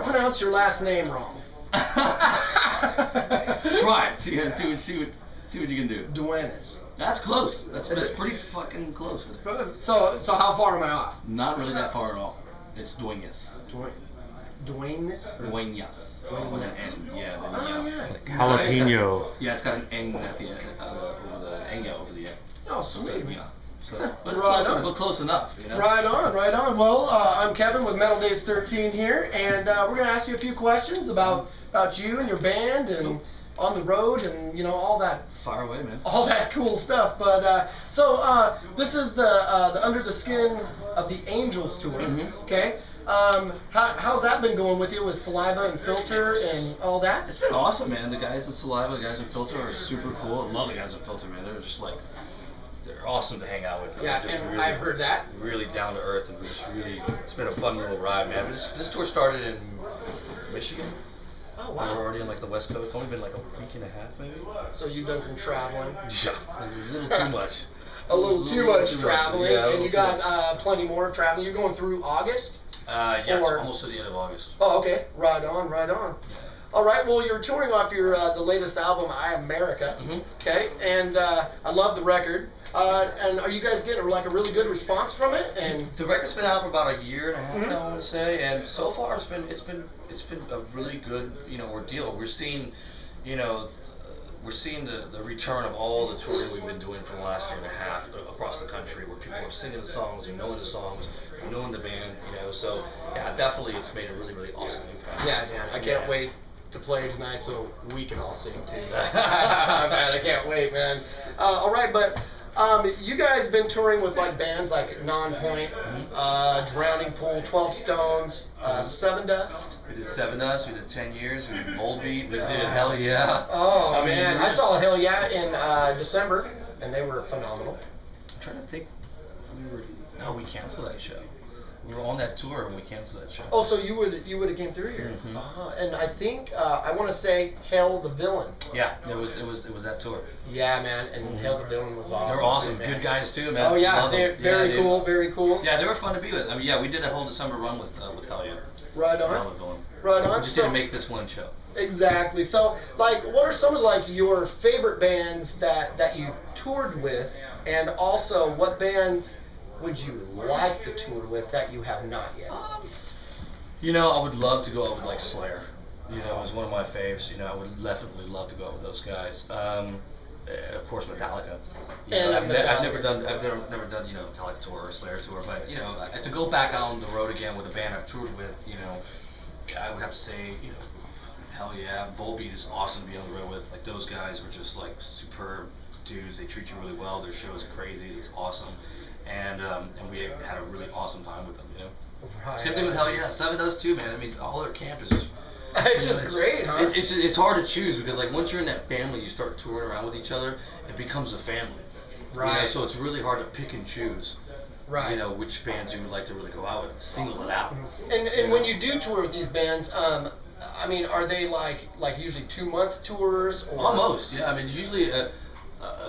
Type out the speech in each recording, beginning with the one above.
pronounce your last name wrong. Try it. See what you can do. Duenas. That's close. That's pretty fucking close. So how far am I off? Not really that far at all. It's Duenas. Duenas? Duenas. With an N. Yeah. Like, jalapeno. Yeah, it's got an N at the end, over the end. Oh, sweet. So, but it's close enough. You know? Right on. Well, I'm Kevin with MetalDaze 13 here, and we're gonna ask you a few questions about you and your band and on the road and all that. Fire away, man. All that cool stuff. But so this is the Under the Skin of the Angels tour. Okay. How's that been going with you with Saliva and Filter and all that? It's been awesome, man. The guys in Saliva, the guys in Filter are super cool. I love the guys in Filter, man. They're just like, they're awesome to hang out with. Yeah, just and really, I've heard that. Really down to earth, and just really, it's been a fun little ride, man. This tour started in Michigan. Oh, wow. We're already on like the West Coast. It's only been like a week and a half, maybe. So you've done some traveling. Yeah, a little too much. A little too much traveling, yeah, and you got plenty more traveling. You're going through August? Yeah, it's almost to the end of August. Oh, okay. Right on. Yeah. All right. Well, you're touring off your the latest album, I America. Okay, and I love the record. And are you guys getting like a really good response from it? And the record's been out for about a year and a half now, I want to say, and so far it's been a really good ordeal. We're seeing the return of all the touring we've been doing for the last year and a half across the country, where people are singing the songs and knowing the songs, knowing the band, So yeah, definitely it's made a really, really awesome impact. Yeah, I can't wait to play tonight so we can all sing too. Man, I can't wait, man. All right, but you guys been touring with like bands like Non-Point, Drowning Pool, 12 Stones, Seven Dust. We did Seven Dust, we did 10 Years, we did Volbeat, we did Hell Yeah. Oh man, I saw Hell Yeah in December, and they were phenomenal. I'm trying to think. We canceled that show. We were on that tour and we canceled that show. Oh, so you would have came through here. And I think I want to say Hail the Villain. Yeah, it was that tour. Yeah, man, and Hail the Villain was awesome. They were awesome, too, good guys too, man. Oh yeah, very cool. Yeah, they were fun to be with. I mean, we did a whole December run with Hell Yeah. Right on. Hail the Villain. Right on. We just didn't make this one show. Exactly. So, like, what are some of like your favorite bands that you've toured with, and also what bands would you like to tour with that you have not yet? I would love to go out with like Slayer. It was one of my faves. I would definitely love to go out with those guys. Of course, Metallica. I've never done Metallica tour or Slayer tour, but to go back out on the road again with a band I've toured with, I would have to say, Hell Yeah. Volbeat is awesome to be on the road with. Like, those guys were just like superb dudes. They treat you really well. Their show is crazy. It's awesome. And we had a really awesome time with them, Right. Same thing with Hell Yeah. Seven does too, man. I mean, all their camp is just... It's just great, huh? It's hard to choose, because like once you're in that family, you start touring around with each other, it becomes a family. Right. So it's really hard to pick and choose. Right. Which bands you would like to really go out with and single it out. And when you do tour with these bands, I mean, are they like usually 2-month tours? Or? Almost, yeah. I mean, usually a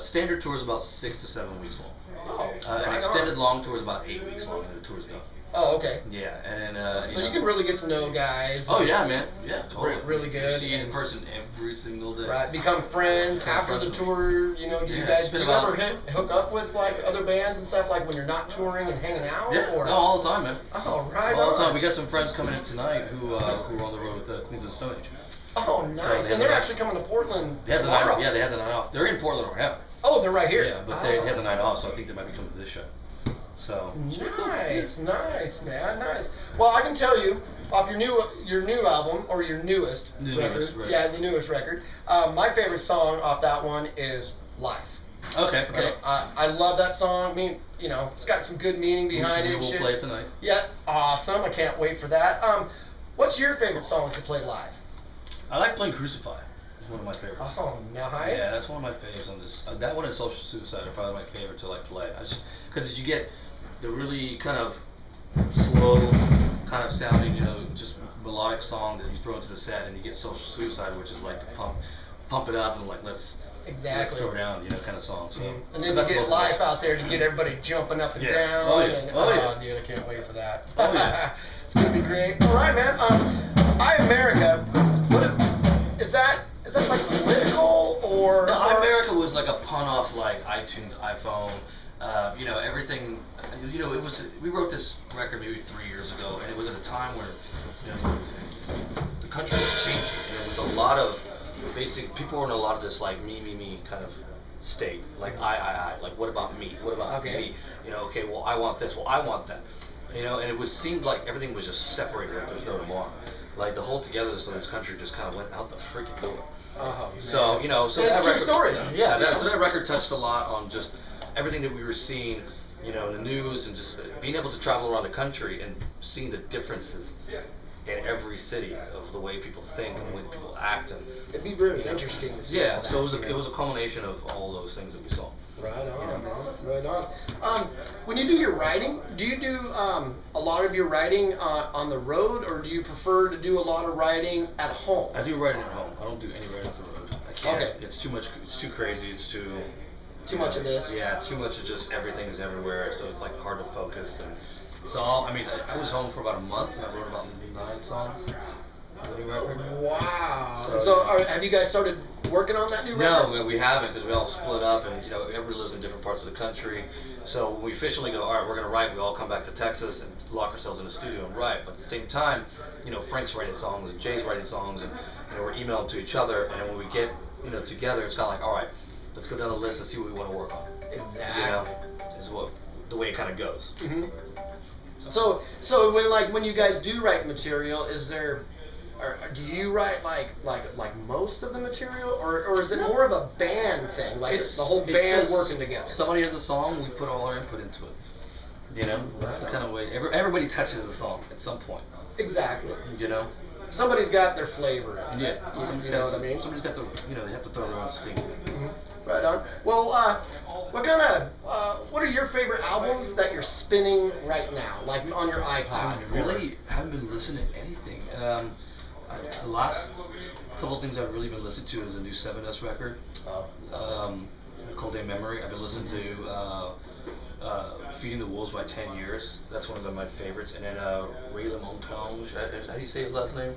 standard tour is about 6 to 7 weeks long. Oh, an extended long tour is about 8 weeks long, and the tour's done. Oh, okay. Yeah, and then so you can really get to know guys. Oh yeah, man. Yeah, totally. Really good. You see in person every single day. Right. Become friends after the tour. Do you guys ever hook up with like other bands and stuff, like when you're not touring and hanging out? Yeah. Or? No, all the time, man. Oh, right. All the time. We got some friends coming in tonight who are on the road with Queens of the Stone Age. Oh, nice. And they're actually coming to Portland tomorrow. They had the night off. They're in Portland right now. Oh, they're right here. Yeah, but they had the night off, so I think they might be coming to this show. So nice, man, nice. Well, I can tell you off your new album, or your newest record. Yeah, the newest record. My favorite song off that one is "Life." Okay. I love that song. I mean, it's got some good meaning behind it. We'll play it tonight. Yeah, awesome. I can't wait for that. What's your favorite songs to play live? I like playing "Crucify." It's one of my favorites. Oh, nice. Yeah, that's one of my faves on this. That one and "Social Suicide" are probably my favorite to like play. Because you get the really kind of slow, kind of sounding, just melodic song that you throw into the set, and you get "Social Suicide," which is like to pump it up and like let's throw down, kind of song. So, and then you get Life out there to get everybody jumping up and down. Oh yeah. Dude, I can't wait for that. Oh yeah. It's gonna be great. All right, man. I America. Is that like political or? No, I America was like a pun off like iTunes, iPhone. You know, everything. You know, it was. We wrote this record maybe 3 years ago, and it was at a time where, you know, the country was changing, and there was a lot of basic. People were in a lot of this like me kind of state. Like I. Like what about me? What about me? You know, okay, well I want this. Well I want that. You know, and it seemed like everything was just separated. Like there was no tomorrow. Like the whole togetherness of this country just kind of went out the freaking door. So you know, so that's that a true record, story, though. Yeah, so that record touched a lot on just everything that we were seeing, you know, in the news, and just being able to travel around the country and seeing the differences in every city of the way people think and the way people act. And it'd be very interesting to see. Yeah, so it was a culmination of all those things that we saw. Right on, man. Right on. When you do your writing, do you do a lot of your writing on the road, or do you prefer to do a lot of writing at home? I do writing at home. I don't do any writing on the road. I can't. Okay. It's too much. It's too crazy. It's too much of this. Yeah, too much of just everything is everywhere. So it's like hard to focus. And so I was home for about a month, and I wrote about 9 songs. Wow. So have you guys started working on that new record? No, we haven't, because we all split up, and you know everybody lives in different parts of the country. So when we officially go, all right, we're going to write. We all come back to Texas and lock ourselves in the studio and write. But at the same time, you know, Frank's writing songs and Jay's writing songs, and you know we're emailing to each other. And then when we get together, it's kind of like, all right, let's go down the list and see what we want to work on. Exactly. You know, is the way it kind of goes. Mm-hmm. So when you guys do write material, is there? Or do you write like most of the material, or is it more of a band thing, like the whole band working together? Somebody has a song, we put all our input into it. You know, that's the kind of way everybody touches the song at some point. Exactly. You know, somebody's got their flavor in it. Yeah, you know what I mean. Somebody's got they have to throw their own sting. Mm-hmm. Right on. Well, what are your favorite albums that you're spinning right now, like on your iPod? I really haven't been listening to anything. The last couple of things I've really been listening to is a new 7S record, Cold Day Memory. I've been listening to Feeding the Wolves by 10 Years. That's one of my favorites. And then Ray Lamontagne. How do you say his last name?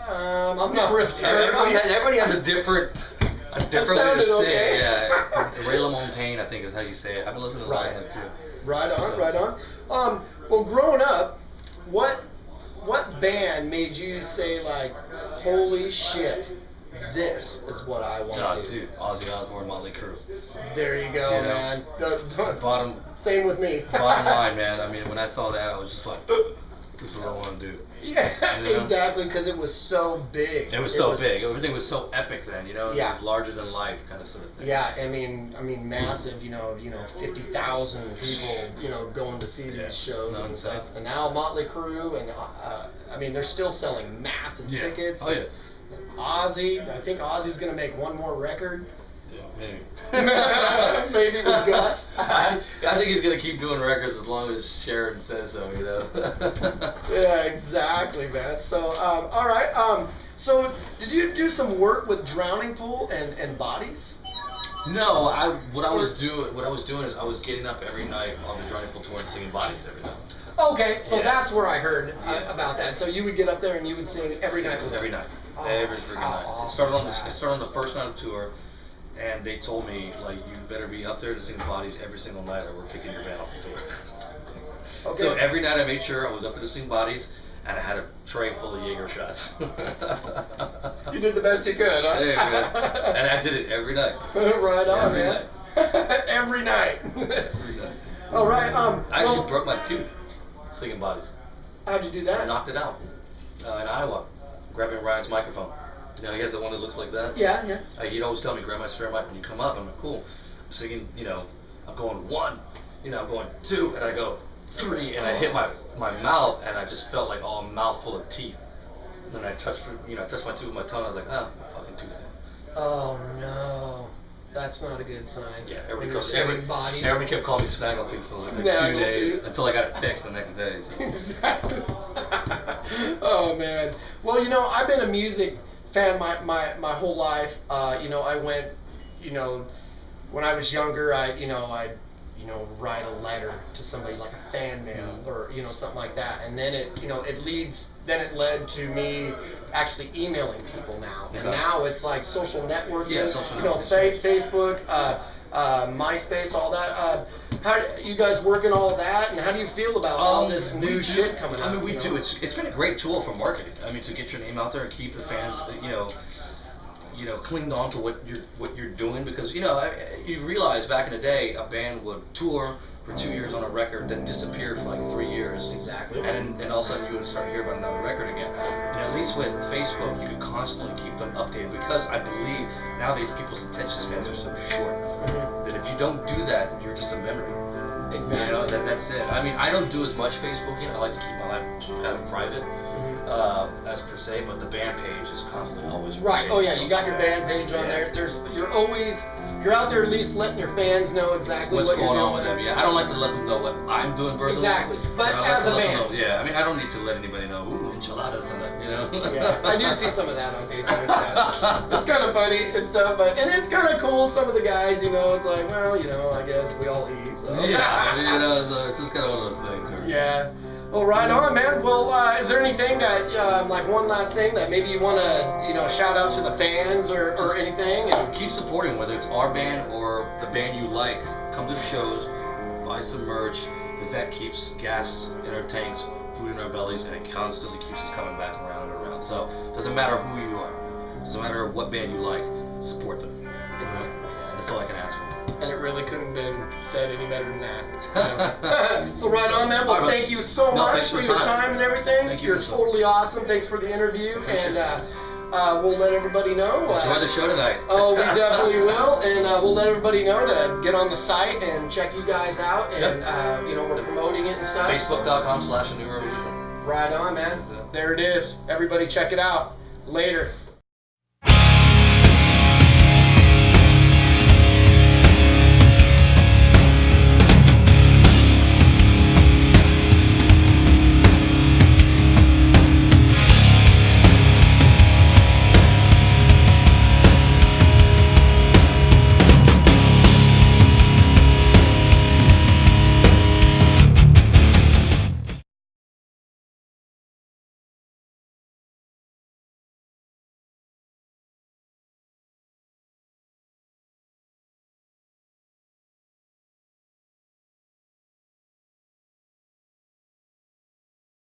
I'm not really sure. Everybody has a different way to say okay. it. Yeah. Ray Lamontagne, I think is how you say it. I've been listening to a lot of him too. Right on, right on. Well, growing up, what band made you say, like, holy shit, this is what I want to do? Dude, Ozzy Osbourne, Motley Crue. There you go, man. Same with me. Bottom line, man. I mean, when I saw that, I was just like, this is what I want to do. Yeah, you know? Exactly, because it was so big. It was so big. Everything was so epic then, you know? Yeah. It was larger than life kind of sort of thing. Yeah, I mean, massive, 50,000 people, going to see these shows and stuff. And now Motley Crue, and they're still selling massive tickets. Oh, yeah. Ozzy, I think Ozzy's going to make one more record. Yeah, maybe. Maybe with Gus. I think he's gonna keep doing records as long as Sharon says so, Yeah, exactly, man. So, all right. So, did you do some work with Drowning Pool and Bodies? No, what I was doing is I was getting up every night on the Drowning Pool tour and singing Bodies every night. Okay, so that's where I heard about that. So you would get up there and you would sing every night with them. Every night. Every freaking night. Awesome. It started on the first night of tour. And they told me, like, you better be up there to sing Bodies every single night or we're kicking your band off the tour. Okay. So every night I made sure I was up there to sing Bodies, and I had a tray full of Jaeger shots. You did the best you could, huh? Yeah, man. And I did it every night. Right on, every man. Night. Every night. Every night. All right. I actually broke my tooth singing Bodies. How'd you do that? I knocked it out in Iowa, grabbing Ryan's microphone. You know, he has the one that looks like that. Yeah. He'd always tell me, grab my spare mic when you come up. I'm like, cool. I'm singing, I'm going 1, I'm going 2, and I go 3, and I hit my mouth, and I just felt like a mouthful of teeth. And then I touched my tooth with my tongue. I was like, fucking tooth. Oh no, that's not a good sign. Yeah, everybody kept calling me Snaggletooth for like 2 days until I got it fixed the next day. So. Exactly. Oh man. Well, I've been a music fan my whole life. I went, when I was younger, I write a letter to somebody like a fan mail or something like that, and then it led to me actually emailing people now, and now it's like social networking, Facebook, MySpace, all that. How you guys working all that, and how do you feel about all this new shit coming out? I mean, we do. It's been a great tool for marketing. I mean, to get your name out there and keep the fans, clinged on to what you're doing, because you realize back in the day a band would tour for 2 years on a record, then disappear for like 3 years. Exactly. And all of a sudden you would start to hear about another record again. And at least with Facebook, you could constantly keep them updated, because I believe nowadays people's attention spans are so short that if you don't do that, you're just a memory. Exactly. That's it. I mean, I don't do as much Facebooking. I like to keep my life kind of private. As per se, but the band page is constantly always right. Oh yeah, you got your band page on there. You're out there at least letting your fans know exactly what's what you're going doing. on with them. Yeah, I don't like to let them know what I'm doing personally. Exactly, but as a band. I mean, I don't need to let anybody know. Ooh, enchiladas and that, Yeah, I do see some of that on Facebook. It's kind of funny and stuff, and it's kind of cool. Some of the guys, it's like, well, I guess we all eat. So. Yeah, so it's just kind of one of those things. Yeah. Well, right on, man. Well, is there anything that, like one last thing that maybe you want to, shout out to the fans or anything? And keep supporting, whether it's our band or the band you like. Come to the shows, buy some merch, because that keeps gas in our tanks, food in our bellies, and it constantly keeps us coming back around and around. So it doesn't matter who you are, it doesn't matter what band you like, support them. That's all I can ask for. And it really couldn't have been said any better than that. So right on, man. Well, thank you so much for your time and everything. Thank you. You're totally awesome. Thanks for the interview. And we'll let everybody know. Enjoy the show tonight. Oh, we definitely will. And we'll let everybody know to get on the site and check you guys out. And, we're promoting it and stuff. Facebook.com/AnewRevolution. Right on, man. There it is. Everybody check it out. Later.